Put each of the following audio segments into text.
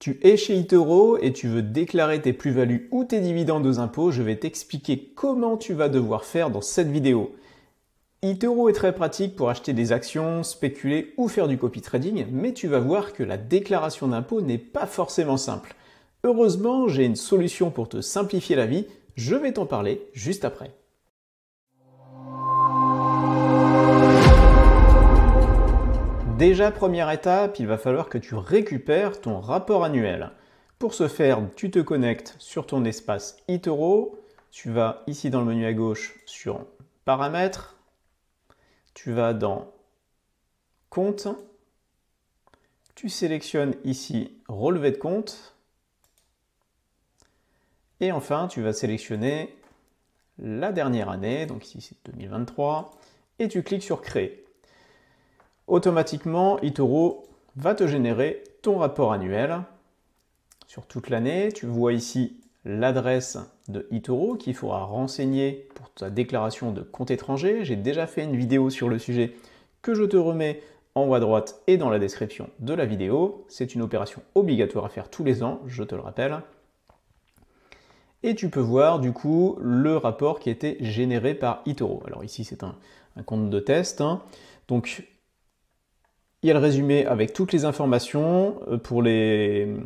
Tu es chez eToro et tu veux déclarer tes plus-values ou tes dividendes aux impôts, je vais t'expliquer comment tu vas devoir faire dans cette vidéo. eToro est très pratique pour acheter des actions, spéculer ou faire du copy trading, mais tu vas voir que la déclaration d'impôts n'est pas forcément simple. Heureusement, j'ai une solution pour te simplifier la vie, je vais t'en parler juste après. Déjà, première étape, il va falloir que tu récupères ton rapport annuel. Pour ce faire, tu te connectes sur ton espace eToro. Tu vas ici dans le menu à gauche sur Paramètres. Tu vas dans Compte. Tu sélectionnes ici Relevé de compte. Et enfin, tu vas sélectionner la dernière année, donc ici c'est 2023, et tu cliques sur Créer. Automatiquement, eToro va te générer ton rapport annuel sur toute l'année. Tu vois ici l'adresse de eToro qu'il faudra renseigner pour ta déclaration de compte étranger. J'ai déjà fait une vidéo sur le sujet que je te remets en haut à droite et dans la description de la vidéo. C'est une opération obligatoire à faire tous les ans, je te le rappelle. Et tu peux voir du coup le rapport qui a été généré par eToro. Alors ici c'est un compte de test. Donc il y a le résumé avec toutes les informations pour les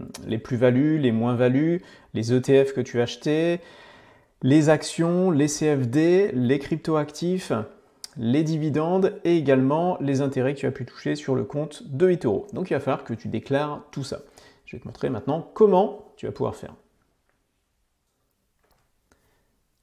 plus-values, les moins-values, les ETF que tu as achetés, les actions, les CFD, les crypto-actifs, les dividendes et également les intérêts que tu as pu toucher sur le compte de eToro. Donc il va falloir que tu déclares tout ça. Je vais te montrer maintenant comment tu vas pouvoir faire.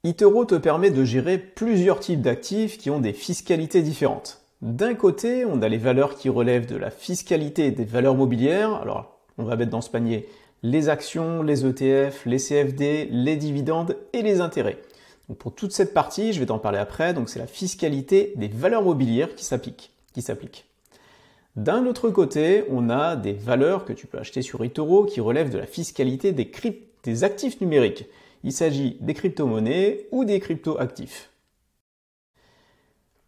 eToro te permet de gérer plusieurs types d'actifs qui ont des fiscalités différentes. D'un côté, on a les valeurs qui relèvent de la fiscalité des valeurs mobilières. Alors, on va mettre dans ce panier les actions, les ETF, les CFD, les dividendes et les intérêts. Donc pour toute cette partie, je vais t'en parler après, donc c'est la fiscalité des valeurs mobilières qui s'applique. D'un autre côté, on a des valeurs que tu peux acheter sur eToro qui relèvent de la fiscalité des actifs numériques. Il s'agit des crypto-monnaies ou des crypto-actifs.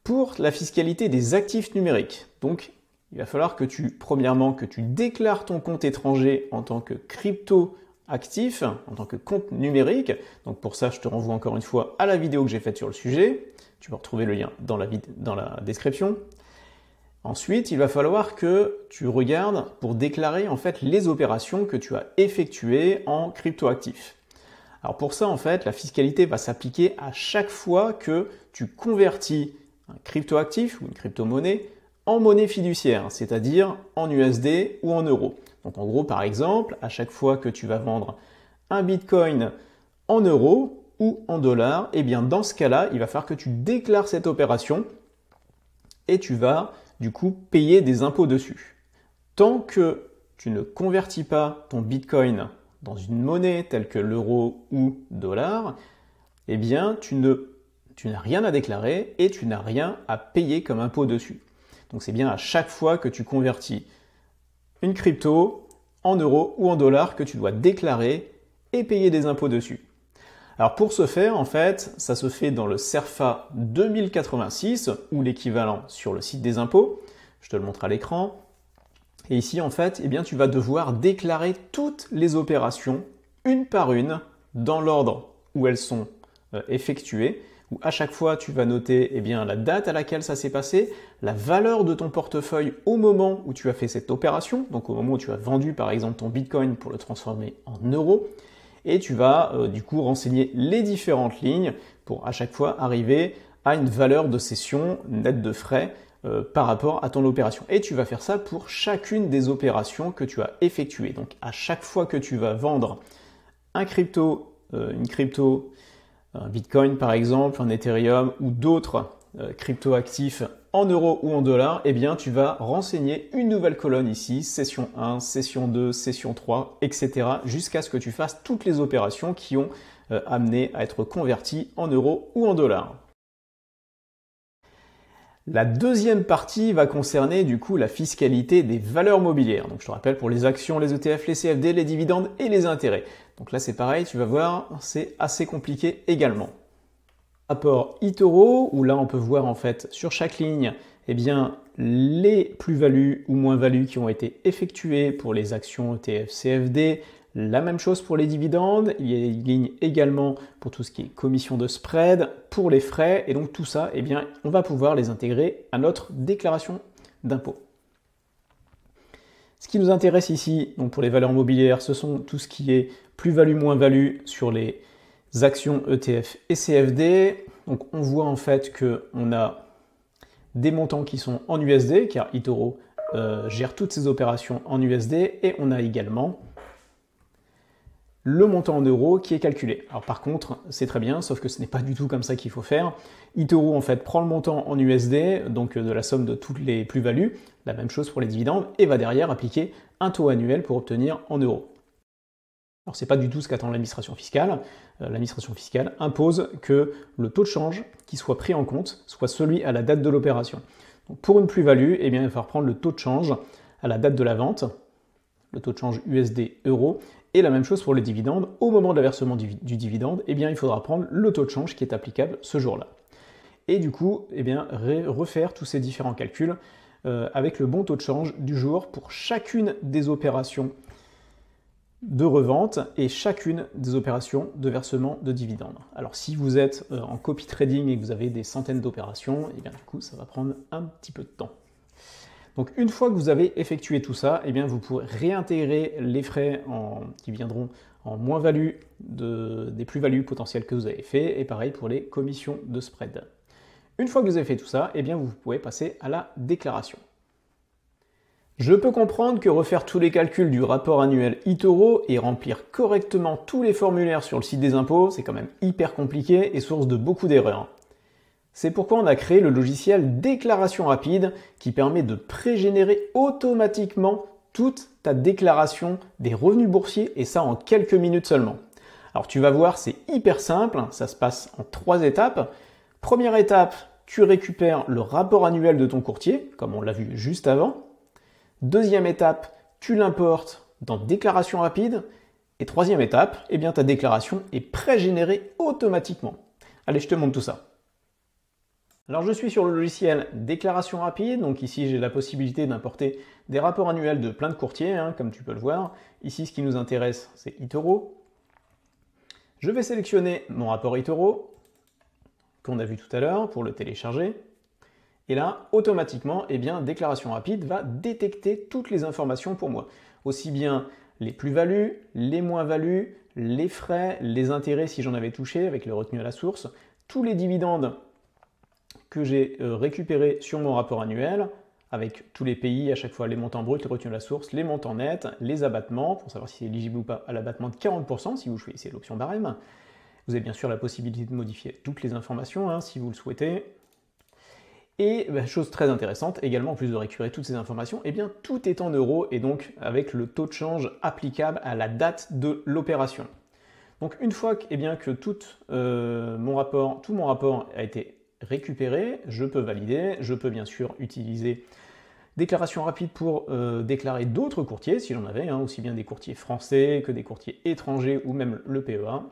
Pour la fiscalité des actifs numériques, donc il va falloir que premièrement, que tu déclares ton compte étranger en tant que crypto-actif, en tant que compte numérique. Donc pour ça, je te renvoie encore une fois à la vidéo que j'ai faite sur le sujet. Tu vas retrouver le lien dans la description. Ensuite, il va falloir que tu regardes pour déclarer en fait les opérations que tu as effectuées en crypto-actif. Alors pour ça, en fait, la fiscalité va s'appliquer à chaque fois que tu convertis un crypto-actif ou une crypto-monnaie en monnaie fiduciaire, c'est-à-dire en USD ou en euros. Donc en gros, par exemple, à chaque fois que tu vas vendre un Bitcoin en euros ou en dollars, eh bien dans ce cas-là, il va falloir que tu déclares cette opération et tu vas du coup payer des impôts dessus. Tant que tu ne convertis pas ton Bitcoin dans une monnaie telle que l'euro ou dollar, eh bien tu n'as rien à déclarer et tu n'as rien à payer comme impôt dessus. Donc c'est bien à chaque fois que tu convertis une crypto en euros ou en dollars que tu dois déclarer et payer des impôts dessus. Alors pour ce faire, en fait, ça se fait dans le CERFA 2086 ou l'équivalent sur le site des impôts. Je te le montre à l'écran. Et ici, en fait, eh bien, tu vas devoir déclarer toutes les opérations une par une dans l'ordre où elles sont effectuées. Où à chaque fois, tu vas noter eh bien, la date à laquelle ça s'est passé, la valeur de ton portefeuille au moment où tu as fait cette opération, donc au moment où tu as vendu par exemple ton Bitcoin pour le transformer en euros, et tu vas du coup renseigner les différentes lignes pour à chaque fois arriver à une valeur de cession nette de frais par rapport à ton opération. Et tu vas faire ça pour chacune des opérations que tu as effectuées. Donc à chaque fois que tu vas vendre un un Bitcoin par exemple, un Ethereum ou d'autres crypto-actifs en euros ou en dollars, eh bien tu vas renseigner une nouvelle colonne ici, session 1, session 2, session 3, etc. jusqu'à ce que tu fasses toutes les opérations qui ont amené à être converties en euros ou en dollars. La deuxième partie va concerner du coup la fiscalité des valeurs mobilières. Donc je te rappelle pour les actions, les ETF, les CFD, les dividendes et les intérêts. Donc là c'est pareil, tu vas voir, c'est assez compliqué également. Rapport eToro, où là on peut voir en fait sur chaque ligne eh bien, les plus-values ou moins-values qui ont été effectuées pour les actions ETF CFD, la même chose pour les dividendes, il y a une ligne également pour tout ce qui est commission de spread, pour les frais, et donc tout ça, eh bien, on va pouvoir les intégrer à notre déclaration d'impôt. Ce qui nous intéresse ici, donc pour les valeurs mobilières, ce sont tout ce qui est plus-value, moins-value sur les actions ETF et CFD. Donc on voit en fait qu'on a des montants qui sont en USD, car eToro gère toutes ses opérations en USD, et on a également le montant en euros qui est calculé. Alors par contre, c'est très bien, sauf que ce n'est pas du tout comme ça qu'il faut faire. eToro en fait prend le montant en USD, donc de la somme de toutes les plus-values, la même chose pour les dividendes, et va derrière appliquer un taux annuel pour obtenir en euros. Alors c'est pas du tout ce qu'attend l'administration fiscale. L'administration fiscale impose que le taux de change qui soit pris en compte soit celui à la date de l'opération. Donc pour une plus-value, eh bien, il va falloir prendre le taux de change à la date de la vente, le taux de change USD-euro, et la même chose pour les dividendes. Au moment de la versement du dividende, eh bien, il faudra prendre le taux de change qui est applicable ce jour-là. Et du coup, eh bien, refaire tous ces différents calculs avec le bon taux de change du jour pour chacune des opérations de revente et chacune des opérations de versement de dividendes. Alors si vous êtes en copy trading et que vous avez des centaines d'opérations, eh bien du coup ça va prendre un petit peu de temps. Donc une fois que vous avez effectué tout ça, eh bien vous pourrez réintégrer les frais qui viendront en moins-value des plus-values potentielles que vous avez fait, et pareil pour les commissions de spread. Une fois que vous avez fait tout ça, eh bien vous pouvez passer à la déclaration. Je peux comprendre que refaire tous les calculs du rapport annuel eToro et remplir correctement tous les formulaires sur le site des impôts, c'est quand même hyper compliqué et source de beaucoup d'erreurs. C'est pourquoi on a créé le logiciel Déclaration rapide qui permet de pré-générer automatiquement toute ta déclaration des revenus boursiers, et ça en quelques minutes seulement. Alors tu vas voir, c'est hyper simple, ça se passe en 3 étapes. Première étape, tu récupères le rapport annuel de ton courtier, comme on l'a vu juste avant. Deuxième étape, tu l'importes dans Déclaration rapide. Et troisième étape, eh bien, ta déclaration est pré-générée automatiquement. Allez, je te montre tout ça. Alors, je suis sur le logiciel Déclaration rapide. Donc ici, j'ai la possibilité d'importer des rapports annuels de plein de courtiers, comme tu peux le voir. Ici, ce qui nous intéresse, c'est eToro. Je vais sélectionner mon rapport eToro, qu'on a vu tout à l'heure, pour le télécharger. Et là, automatiquement, eh bien, Déclaration rapide va détecter toutes les informations pour moi. Aussi bien les plus-values, les moins-values, les frais, les intérêts si j'en avais touché avec le retenu à la source, tous les dividendes que j'ai récupérés sur mon rapport annuel, avec tous les pays, à chaque fois les montants bruts, les retenus à la source, les montants nets, les abattements, pour savoir si c'est éligible ou pas à l'abattement de 40% si vous choisissez l'option barème. Vous avez bien sûr la possibilité de modifier toutes les informations si vous le souhaitez. Et chose très intéressante, également en plus de récupérer toutes ces informations, eh bien tout est en euros et donc avec le taux de change applicable à la date de l'opération. Donc une fois que tout mon rapport a été récupéré, je peux valider, je peux bien sûr utiliser Déclaration rapide pour déclarer d'autres courtiers, si j'en avais, aussi bien des courtiers français que des courtiers étrangers ou même le PEA.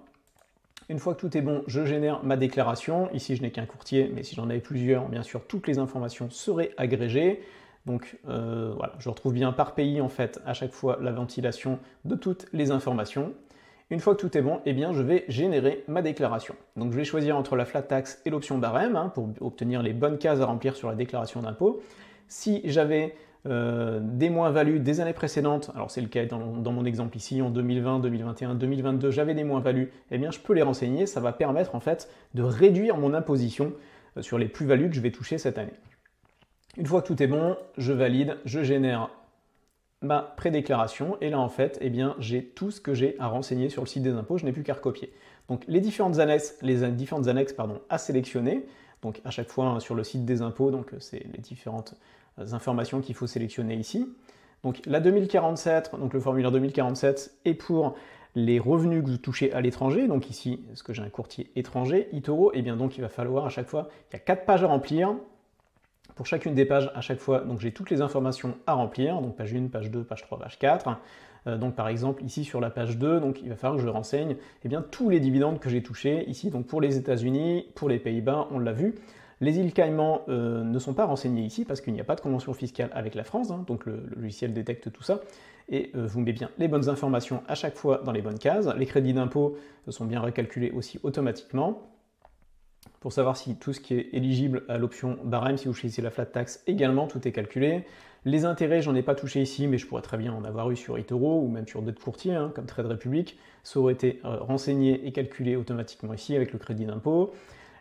Une fois que tout est bon, je génère ma déclaration. Ici, je n'ai qu'un courtier, mais si j'en avais plusieurs, bien sûr, toutes les informations seraient agrégées. Donc voilà, je retrouve bien par pays, en fait, à chaque fois, la ventilation de toutes les informations. Une fois que tout est bon, eh bien, je vais générer ma déclaration. Donc je vais choisir entre la flat tax et l'option barème pour obtenir les bonnes cases à remplir sur la déclaration d'impôt. Si j'avais des moins-values des années précédentes, alors c'est le cas dans mon exemple ici, en 2020, 2021, 2022, j'avais des moins-values, eh bien je peux les renseigner, ça va permettre en fait de réduire mon imposition sur les plus-values que je vais toucher cette année. Une fois que tout est bon, je valide, je génère ma prédéclaration, et là en fait, eh bien j'ai tout ce que j'ai à renseigner sur le site des impôts, je n'ai plus qu'à recopier. Donc les différentes annexes à sélectionner, donc à chaque fois sur le site des impôts, donc c'est les différentes informations qu'il faut sélectionner ici. Donc la 2047, donc le formulaire 2047 est pour les revenus que vous touchez à l'étranger. Donc ici, est-ce que j'ai un courtier étranger, eToro, et bien donc il va falloir à chaque fois, il y a 4 pages à remplir. Pour chacune des pages, à chaque fois, donc j'ai toutes les informations à remplir, donc page 1, page 2, page 3, page 4. Donc par exemple, ici sur la page 2, donc il va falloir que je renseigne tous les dividendes que j'ai touchés ici, donc pour les États-Unis, pour les Pays-Bas, on l'a vu. Les îles Caïmans ne sont pas renseignées ici parce qu'il n'y a pas de convention fiscale avec la France, hein, donc le logiciel détecte tout ça et vous met bien les bonnes informations à chaque fois dans les bonnes cases. Les crédits d'impôt sont bien recalculés aussi automatiquement. Pour savoir si tout ce qui est éligible à l'option barème, si vous choisissez la flat tax également, tout est calculé. Les intérêts, j'en ai pas touché ici, mais je pourrais très bien en avoir eu sur eToro ou même sur d'autres courtiers, hein, comme Trade Republic. Ça aurait été renseigné et calculé automatiquement ici avec le crédit d'impôt.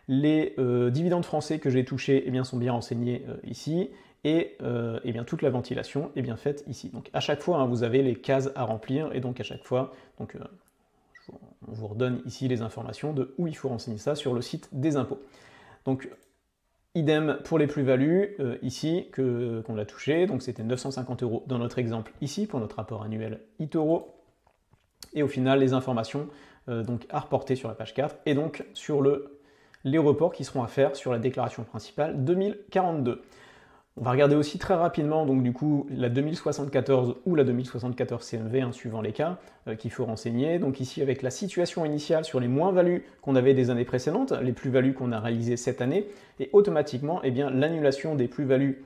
Les dividendes français que j'ai touchés eh bien, sont bien renseignés ici. Et eh bien, toute la ventilation est bien faite ici. Donc à chaque fois, hein, vous avez les cases à remplir et donc à chaque fois, donc, on vous redonne ici les informations de où il faut renseigner ça sur le site des impôts. Donc idem pour les plus-values ici qu'on a touché, donc c'était 950 € dans notre exemple ici pour notre rapport annuel eToro. Et au final, les informations donc à reporter sur la page 4 et donc sur les reports qui seront à faire sur la déclaration principale 2042. On va regarder aussi très rapidement, donc du coup, la 2074 ou la 2074 CMV, hein, suivant les cas, qu'il faut renseigner. Donc ici, avec la situation initiale sur les moins-values qu'on avait des années précédentes, les plus-values qu'on a réalisées cette année, et automatiquement, eh bien, l'annulation des plus-values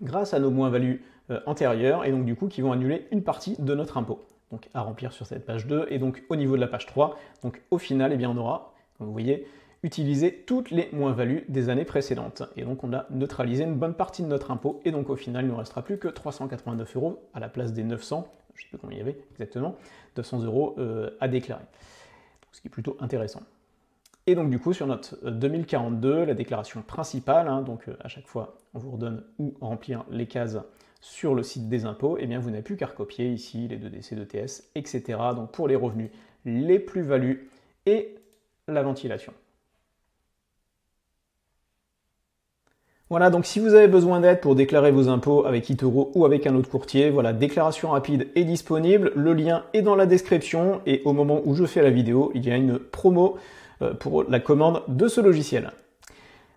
grâce à nos moins-values antérieures, et donc du coup, qui vont annuler une partie de notre impôt. Donc à remplir sur cette page 2, et donc au niveau de la page 3, donc au final, eh bien, on aura, comme vous voyez, utiliser toutes les moins-values des années précédentes. Et donc on a neutralisé une bonne partie de notre impôt, et donc au final il ne nous restera plus que 389 € à la place des 900, je ne sais plus combien il y avait exactement, 200 € à déclarer. Ce qui est plutôt intéressant. Et donc du coup sur notre 2042, la déclaration principale, hein, donc à chaque fois on vous redonne où remplir les cases sur le site des impôts, et bien vous n'avez plus qu'à recopier ici les 2DC, 2TS, etc. Donc pour les revenus, les plus-values et la ventilation. Voilà, donc si vous avez besoin d'aide pour déclarer vos impôts avec eToro ou avec un autre courtier, voilà, déclaration rapide est disponible, le lien est dans la description et au moment où je fais la vidéo, il y a une promo pour la commande de ce logiciel.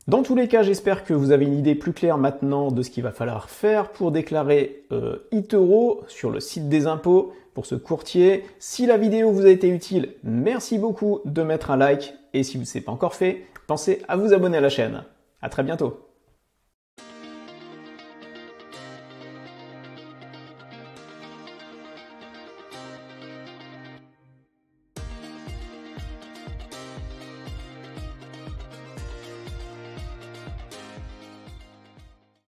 Dans tous les cas, j'espère que vous avez une idée plus claire maintenant de ce qu'il va falloir faire pour déclarer eToro sur le site des impôts pour ce courtier. Si la vidéo vous a été utile, merci beaucoup de mettre un like et si ce n'est pas encore fait, pensez à vous abonner à la chaîne. À très bientôt.